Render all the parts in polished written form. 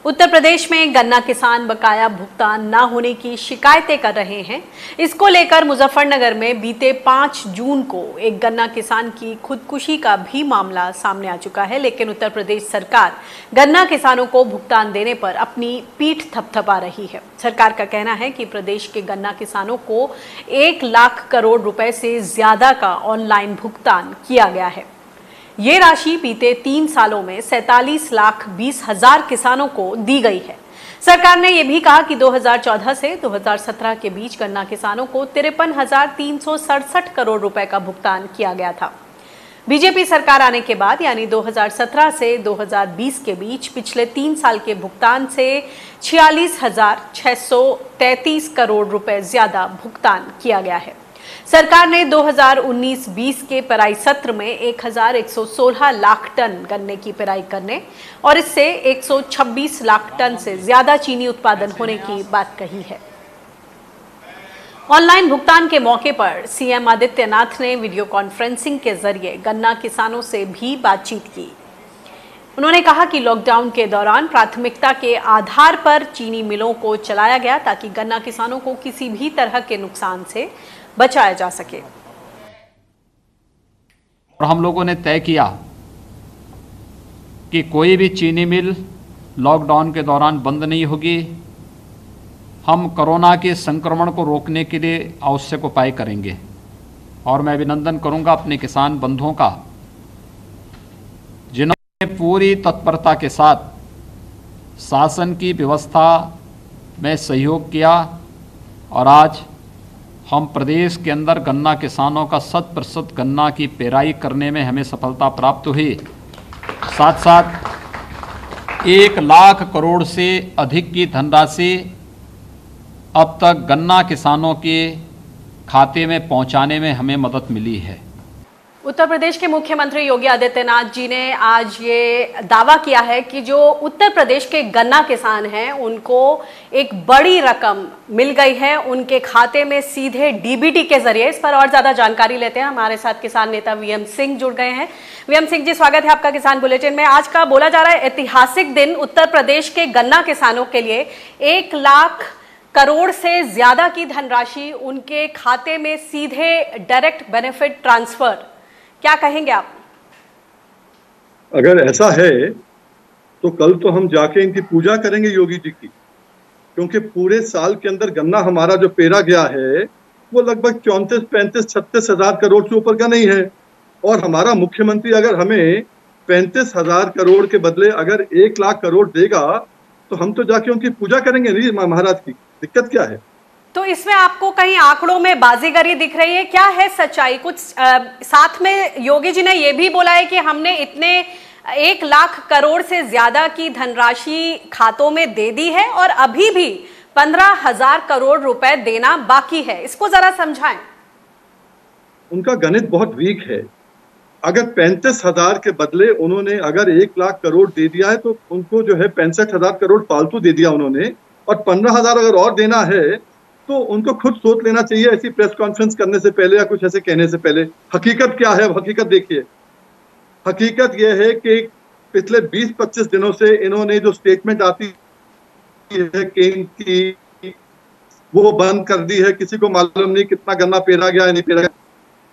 उत्तर प्रदेश में गन्ना किसान बकाया भुगतान न होने की शिकायतें कर रहे हैं। इसको लेकर मुजफ्फरनगर में बीते 5 जून को एक गन्ना किसान की खुदकुशी का भी मामला सामने आ चुका है, लेकिन उत्तर प्रदेश सरकार गन्ना किसानों को भुगतान देने पर अपनी पीठ थपथपा रही है। सरकार का कहना है कि प्रदेश के गन्ना किसानों को 1 लाख करोड़ रुपए से ज्यादा का ऑनलाइन भुगतान किया गया है। ये राशि बीते 3 सालों में 47,20,000 किसानों को दी गई है। सरकार ने यह भी कहा कि 2014 से 2017 के बीच गन्ना किसानों को 53,367 करोड़ रुपए का भुगतान किया गया था। बीजेपी सरकार आने के बाद यानी 2017 से 2020 के बीच पिछले 3 साल के भुगतान से 46,633 करोड़ रुपए ज्यादा भुगतान किया गया है। सरकार ने 2019-20 के पेराई सत्र में 1,116 लाख टन गन्ने की पेराई करने और इससे 126 लाख टन से ज्यादा चीनी उत्पादन होने की बात कही है। ऑनलाइन भुगतान के मौके पर सीएम आदित्यनाथ ने वीडियो कॉन्फ्रेंसिंग के जरिए गन्ना किसानों से भी बातचीत की। उन्होंने कहा कि लॉकडाउन के दौरान प्राथमिकता के आधार पर चीनी मिलों को चलाया गया ताकि गन्ना किसानों को किसी भी तरह के नुकसान से बचाया जा सके। और हम लोगों ने तय किया कि कोई भी चीनी मिल लॉकडाउन के दौरान बंद नहीं होगी। हम कोरोना के संक्रमण को रोकने के लिए आवश्यक उपाय करेंगे और मैं अभिनंदन करूंगा अपने किसान बंधुओं का, जिन्होंने पूरी तत्परता के साथ शासन की व्यवस्था में सहयोग किया और आज हम प्रदेश के अंदर गन्ना किसानों का 100% गन्ना की पेराई करने में हमें सफलता प्राप्त हुई। साथ साथ 1 लाख करोड़ से अधिक की धनराशि अब तक गन्ना किसानों के खाते में पहुंचाने में हमें मदद मिली है। उत्तर प्रदेश के मुख्यमंत्री योगी आदित्यनाथ जी ने आज ये दावा किया है कि जो उत्तर प्रदेश के गन्ना किसान हैं उनको एक बड़ी रकम मिल गई है उनके खाते में सीधे डीबीटी के जरिए। इस पर और ज्यादा जानकारी लेते हैं। हमारे साथ किसान नेता वीएम सिंह जुड़ गए हैं। वीएम सिंह जी, स्वागत है आपका किसान बुलेटिन में। आज का बोला जा रहा है ऐतिहासिक दिन उत्तर प्रदेश के गन्ना किसानों के लिए 1 लाख करोड़ से ज्यादा की धनराशि उनके खाते में सीधे डायरेक्ट बेनिफिट ट्रांसफर। क्या कहेंगे आप? अगर ऐसा है तो कल तो हम जाके इनकी पूजा करेंगे योगी जी की, क्योंकि पूरे साल के अंदर गन्ना हमारा जो पेरा गया है वो लगभग 34, 35, 36 हजार करोड़ से ऊपर का नहीं है। और हमारा मुख्यमंत्री अगर हमें 35,000 करोड़ के बदले अगर 1 लाख करोड़ देगा तो हम तो जाके उनकी पूजा करेंगे नहीं महाराज की। दिक्कत क्या है? तो इसमें आपको कहीं आंकड़ों में बाजीगरी दिख रही है? क्या है सच्चाई? कुछ साथ में योगी जी ने यह भी बोला है कि हमने इतने 1 लाख करोड़ से ज्यादा की धनराशि खातों में दे दी है और अभी भी 15,000 करोड़ रुपए देना बाकी है। इसको जरा समझाएं। उनका गणित बहुत वीक है। अगर 35,000 के बदले उन्होंने अगर 1 लाख करोड़ दे दिया है तो उनको जो है 65,000 करोड़ फालतू दे दिया उन्होंने, और 15,000 अगर और देना है तो उनको खुद सोच लेना चाहिए ऐसी प्रेस कॉन्फ्रेंस करने से पहले या कुछ ऐसे कहने से पहले। हकीकत क्या है? हकीकत देखिए। हकीकत यह है कि पिछले 20-25 दिनों से इन्होंने जो स्टेटमेंट आती है केंद्र की वो बंद कर दी है। किसी को मालूम नहीं कितना गन्ना पेरा गया है, नहीं पेरा गया।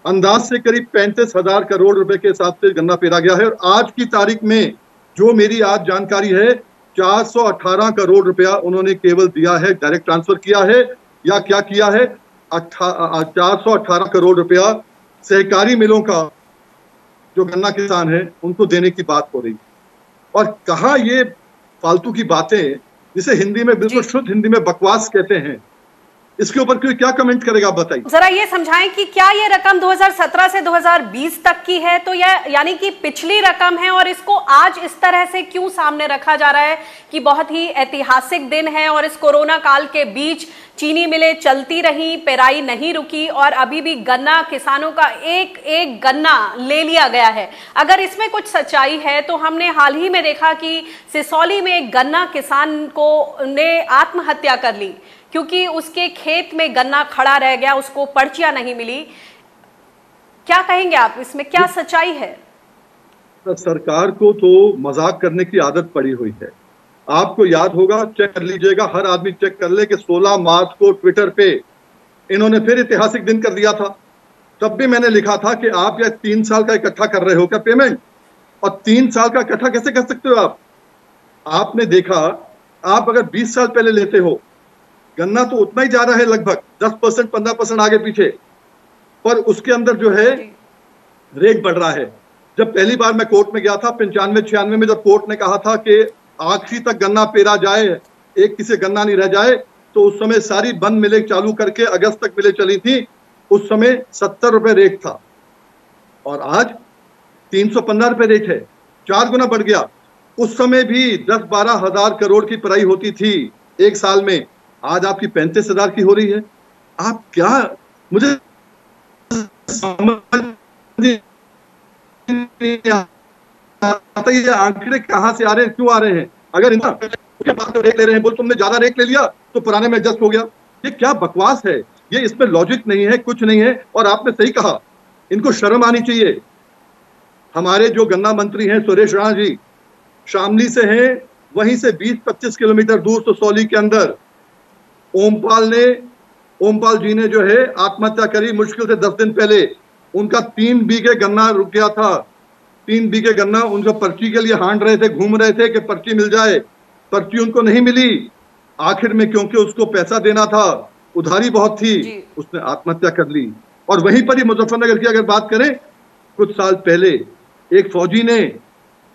अंदाज से करीब 35,000 करोड़ रुपए के हिसाब से गन्ना पेरा गया है। और आज की तारीख में जो मेरी आज जानकारी है 418 करोड़ रुपया उन्होंने केवल दिया है, डायरेक्ट ट्रांसफर किया है या क्या किया है? 418 करोड़ रुपया सहकारी मिलों का जो गन्ना किसान है उनको देने की बात हो रही। और कहा ये फालतू की बातें, जिसे हिंदी में बिल्कुल शुद्ध हिंदी में बकवास कहते हैं, इसके ऊपर कोई क्या कमेंट करेगा आप बताइए। जरा ये समझाएं कि क्या ये रकम 2017 से 2020 तक की है, तो यह यानी कि पिछली रकम है और इसको आज इस तरह से क्यों सामने रखा जा रहा है कि बहुत ही ऐतिहासिक दिन है और इस कोरोना काल के बीच चीनी मिलें चलती रही, पेराई नहीं रुकी और अभी भी गन्ना किसानों का एक एक गन्ना ले लिया गया है। अगर इसमें कुछ सच्चाई है तो हमने हाल ही में देखा कि सिसौली में एक गन्ना किसान को ने आत्महत्या कर ली क्योंकि उसके खेत में गन्ना खड़ा रह गया, उसको पर्चियां नहीं मिली। क्या कहेंगे आप, इसमें क्या सच्चाई है? सरकार को तो मजाक करने की आदत पड़ी हुई है। आपको याद होगा, चेक कर लीजिएगा, हर आदमी चेक कर ले कि 16 मार्च को ट्विटर पे इन्होंने फिर ऐतिहासिक दिन कर दिया था। तब भी मैंने लिखा था कि आप या 3 साल का इकट्ठा कर रहे हो क्या पेमेंट, और 3 साल का इकट्ठा कैसे कर सकते हो आप? आपने देखा, आप अगर 20 साल पहले लेते हो, गन्ना तो उतना ही जा रहा है, लगभग 10% 15% आगे पीछे, पर उसके अंदर जो है रेट बढ़ रहा है। जब पहली बार मैं कोर्ट में गया था 95-96 में, जब कोर्ट ने कहा था कि आखिरी तक गन्ना पेरा जाए, एक किसी गन्ना नहीं रह जाए, तो उस समय सारी बंद मिलें चालू करके अगस्त तक मिलें चली थी। उस समय 70 रुपए रेट था और आज 315 रुपए रेट है, 4 गुना बढ़ गया। उस समय भी 10-12 हजार करोड़ की पराई होती थी एक साल में, आज आपकी 35 हजार की हो रही है। आप क्या, मुझे समझ आता ये आंकड़े कहां से आ रहे हैं, क्यों आ रहे हैं? अगर इनका रेट ले रहे हैं, बोल तुमने ज्यादा रेट ले लिया तो पुराने में एडजस्ट हो गया, ये क्या बकवास है? ये इसमें लॉजिक नहीं है, कुछ नहीं है। और आपने सही कहा, इनको शर्म आनी चाहिए। हमारे जो गन्ना मंत्री हैं सुरेश राणा जी, शामली से हैं, वहीं से 20-25 किलोमीटर दूर ससौली के अंदर ओमपाल जी ने जो है आत्महत्या करी मुश्किल से 10 दिन पहले। उनका 3 बीघे गन्ना रुक गया था, 3 बीघे गन्ना उनको पर्ची के लिए हांड रहे थे, घूम रहे थे कि पर्ची मिल जाए, पर्ची उनको नहीं मिली। आखिर में क्योंकि उसको पैसा देना था, उधारी बहुत थी, उसने आत्महत्या कर ली। और वहीं पर ही मुजफ्फरनगर की अगर बात करें, कुछ साल पहले एक फौजी ने,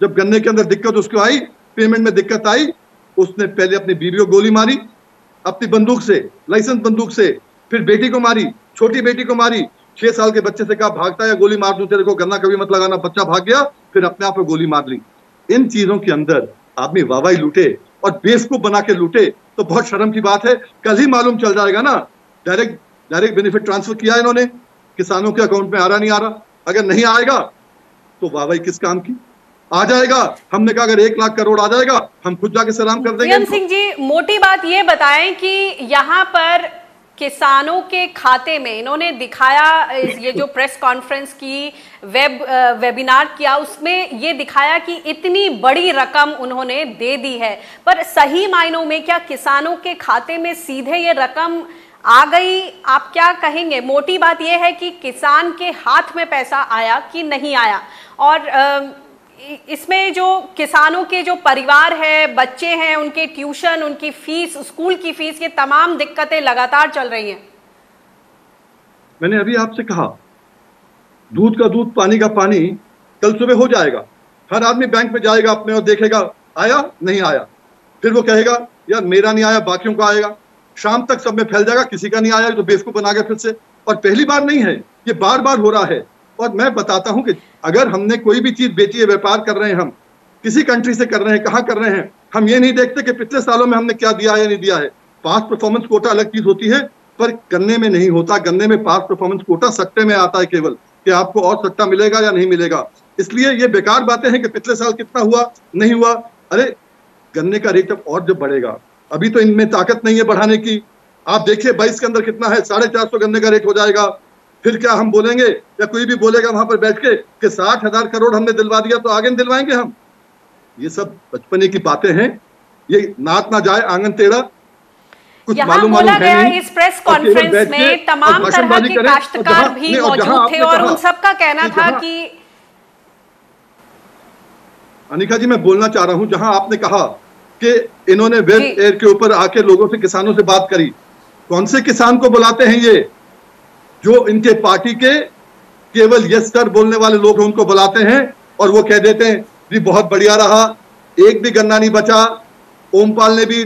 जब गन्ने के अंदर दिक्कत उसको आई, पेमेंट में दिक्कत आई, उसने पहले अपनी बीवी को गोली मारी अपनी बंदूक से, लाइसेंस बंदूक से, फिर बेटी को मारी, छोटी बेटी को मारी। 6 साल के बच्चे से कहा भागता है या गोली मार दूं तेरे को, गन्ना कभी मत लगाना। बच्चा भाग गया, फिर अपने आप को गोली मार ली। इन चीजों के अंदर आदमी वाहवाही लूटे और बेवकूफ बना के लूटे तो बहुत शर्म की बात है। कल ही मालूम चल जाएगा ना, डायरेक्ट बेनिफिट ट्रांसफर किया इन्होंने, किसानों के अकाउंट में आ रहा नहीं आ रहा। अगर नहीं आएगा तो वाहवाही किस काम की? आ जाएगा, हमने कहा अगर 1 लाख करोड़ आ जाएगा हम खुद जाके सलाम कर देंगे। सिंह जी, मोटी बात ये बताएं कि यहाँ पर किसानों के खाते में इन्होंने दिखाया, ये जो प्रेस कॉन्फ्रेंस की, वेबिनार किया, उसमें ये दिखाया कि इतनी बड़ी रकम उन्होंने दे दी है, पर सही मायनों में क्या किसानों के खाते में सीधे ये रकम आ गई? आप क्या कहेंगे? मोटी बात यह है कि किसान के हाथ में पैसा आया कि नहीं आया, और इसमें जो किसानों के जो परिवार है, बच्चे हैं, उनके ट्यूशन, उनकी फीस, स्कूल की फीस, ये तमाम दिक्कतें लगातार चल रही हैं। मैंने अभी आपसे कहा, दूध का दूध पानी का पानी कल सुबह हो जाएगा। हर आदमी बैंक में जाएगा अपने और देखेगा आया नहीं आया, फिर वो कहेगा यार मेरा नहीं आया, बाकियों का आएगा। शाम तक सब में फैल जाएगा, किसी का नहीं आया तो बेवकूफ बना गया फिर से। और पहली बार नहीं है, ये बार बार हो रहा है। और मैं बताता हूं कि अगर हमने कोई भी चीज बेची है, व्यापार कर रहे हैं, हम किसी कंट्री से कर रहे हैं, कहां कर रहे हैं, हम ये नहीं देखते कि पिछले सालों में हमने क्या दिया है या नहीं दिया है। पास्ट परफॉर्मेंस कोटा अलग चीज होती है, पर गन्ने में नहीं होता। गन्ने में पास्ट परफॉर्मेंस कोटा सट्टे में आता है केवल, कि आपको और सट्टा मिलेगा या नहीं मिलेगा। इसलिए ये बेकार बातें हैं कि पिछले साल कितना हुआ नहीं हुआ। अरे गन्ने का रेट अब और जब बढ़ेगा, अभी तो इनमें ताकत नहीं है बढ़ाने की। आप देखिए 22 के अंदर कितना है, 450 गन्ने का रेट हो जाएगा। फिर क्या हम बोलेंगे या कोई भी बोलेगा वहां पर बैठ के कि 60,000 करोड़ हमने दिलवा दिया तो आगे दिलवाएंगे हम? ये सब बचपने की बातें हैं। ये नात ना जाए आंगन टेढ़ा, कुछ मालूम बोला गया इस प्रेस कॉन्फ्रेंस में तमाम तरह के काश्तकार भी मौजूद थे और उन सबका कहना था कि, अनिका जी मैं बोलना चाह रहा हूं, जहां आपने कहा कि इन्होंने वेब एयर के ऊपर आके लोगों से, किसानों से बात करी, कौन से किसान को बुलाते हैं ये? जो इनके पार्टी के केवल यस सर बोलने वाले लोग हैं उनको बुलाते हैं और वो कह देते हैं जी बहुत बढ़िया रहा, एक भी गन्ना नहीं बचा, ओमपाल ने भी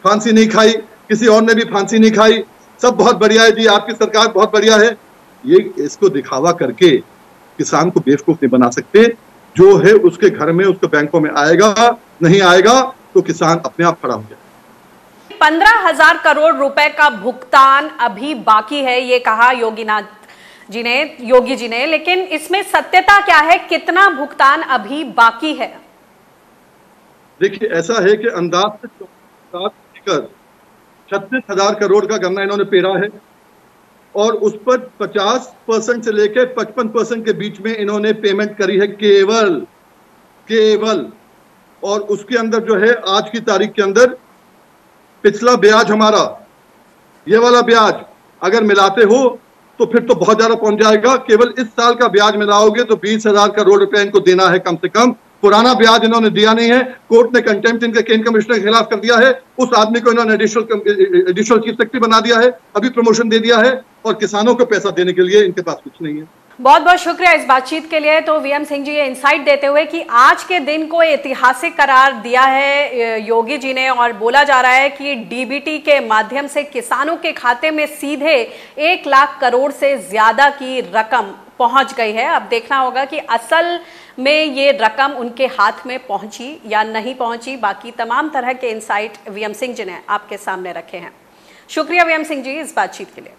फांसी नहीं खाई, किसी और ने भी फांसी नहीं खाई, सब बहुत बढ़िया है जी, आपकी सरकार बहुत बढ़िया है। ये इसको दिखावा करके किसान को बेवकूफ नहीं बना सकते। जो है उसके घर में, उसके बैंकों में आएगा, नहीं आएगा तो किसान अपने आप खड़ा हो जाए। 15,000 करोड़ रुपए का भुगतान अभी बाकी है, ये कहा योगी जी ने, लेकिन इसमें सत्यता क्या है? कितना भुगतान अभी बाकी है? देखिए ऐसा है कि अंदाज से 36,000 करोड़ का गन्ना इन्होंने पेरा है और उस पर 50% से लेकर 55% के बीच में इन्होंने पेमेंट करी है केवल। और उसके अंदर जो है आज की तारीख के अंदर पिछला ब्याज हमारा, ये वाला ब्याज अगर मिलाते हो तो फिर तो बहुत ज्यादा पहुंच जाएगा। केवल इस साल का ब्याज मिलाओगे तो 20,000 करोड़ रुपए इनको देना है कम से कम। पुराना ब्याज इन्होंने दिया नहीं है, कोर्ट ने कंटेम्प्ट इनके केन कमिश्नर के खिलाफ कर दिया है। उस आदमी को इन्होंने एडिशनल चीफ सेक्रेटरी बना दिया है, अभी प्रमोशन दे दिया है, और किसानों को पैसा देने के लिए इनके पास कुछ नहीं है। बहुत बहुत शुक्रिया इस बातचीत के लिए। तो वीएम सिंह जी ये इंसाइट देते हुए कि आज के दिन को ऐतिहासिक करार दिया है योगी जी ने, और बोला जा रहा है कि डीबीटी के माध्यम से किसानों के खाते में सीधे 1 लाख करोड़ से ज्यादा की रकम पहुंच गई है। अब देखना होगा कि असल में ये रकम उनके हाथ में पहुंची या नहीं पहुंची। बाकी तमाम तरह के इंसाइट वीएम सिंह जी ने आपके सामने रखे हैं। शुक्रिया वीएम सिंह जी इस बातचीत के लिए।